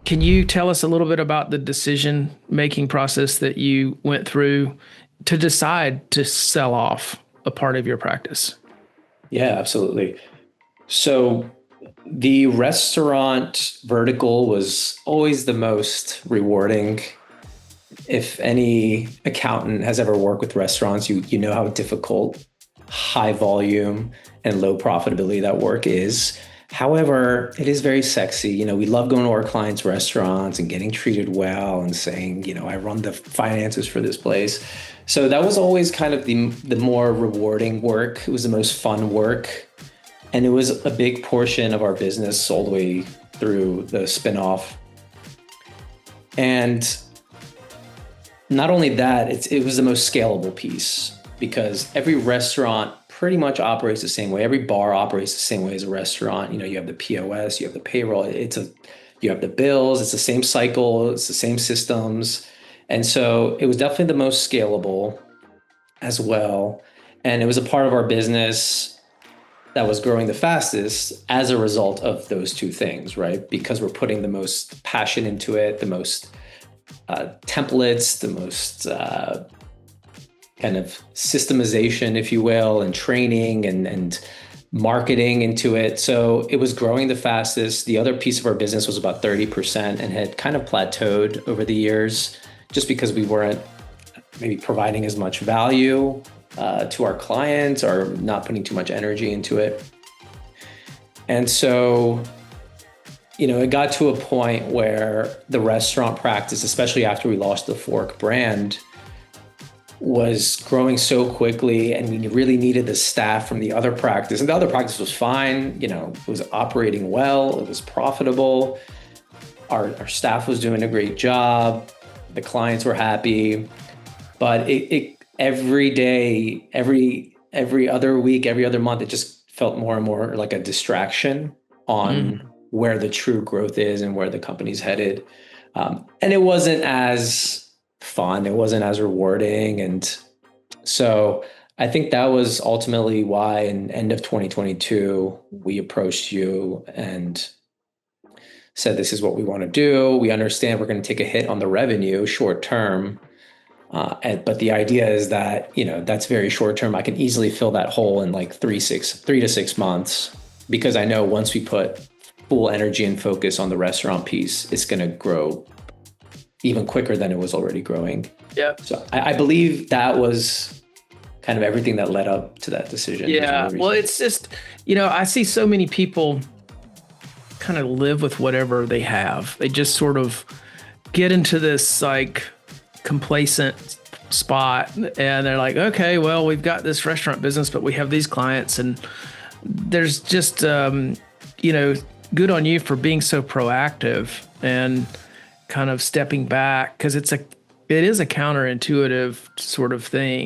Can you tell us a little bit about the decision-making process that you went through to decide to sell off a part of your practice? Yeah, absolutely. So the restaurant vertical was always the most rewarding. If any accountant has ever worked with restaurants, you know how difficult high volume and low profitability that work is. However, it is very sexy. We love going to our clients' restaurants and getting treated well and saying, I run the finances for this place. So that was always kind of the more rewarding work. It was the most fun work. And it was a big portion of our business all the way through the spinoff. And not only that, it was the most scalable piece because every restaurant pretty much operates the same way. Every bar operates the same way as a restaurant. You have the POS, you have the payroll, you have the bills, it's the same cycle, it's the same systems. And so it was definitely the most scalable as well. And it was a part of our business that was growing the fastest as a result of those two things, right? Because we're putting the most passion into it, the most templates, the most kind of systemization, if you will, and training and marketing into it. So it was growing the fastest. The other piece of our business was about 30% and had kind of plateaued over the years just because we weren't maybe providing as much value to our clients or not putting too much energy into it. And so it got to a point where the restaurant practice, especially after we lost the Fork brand, was growing so quickly and we really needed the staff from the other practice. And the other practice was fine, it was operating well, it was profitable. Our staff was doing a great job. The clients were happy, but it every day, every other week, every other month, it just felt more and more like a distraction on where the true growth is and where the company's headed. And it wasn't as fun. It wasn't as rewarding. And so I think that was ultimately why in end of 2022, we approached you and said, this is what we want to do. We understand we're going to take a hit on the revenue short term. But the idea is that, that's very short term. I can easily fill that hole in like 3 to 6 months, because I know once we put full energy and focus on the restaurant piece, it's going to grow even quicker than it was already growing. Yeah. So I believe that was kind of everything that led up to that decision. Yeah. Well, it's just, I see so many people kind of live with whatever they have. They just sort of get into this like complacent spot and they're like, okay, well, we've got this restaurant business, but we have these clients, and there's just, good on you for being so proactive and kind of stepping back, because it is a counterintuitive sort of thing.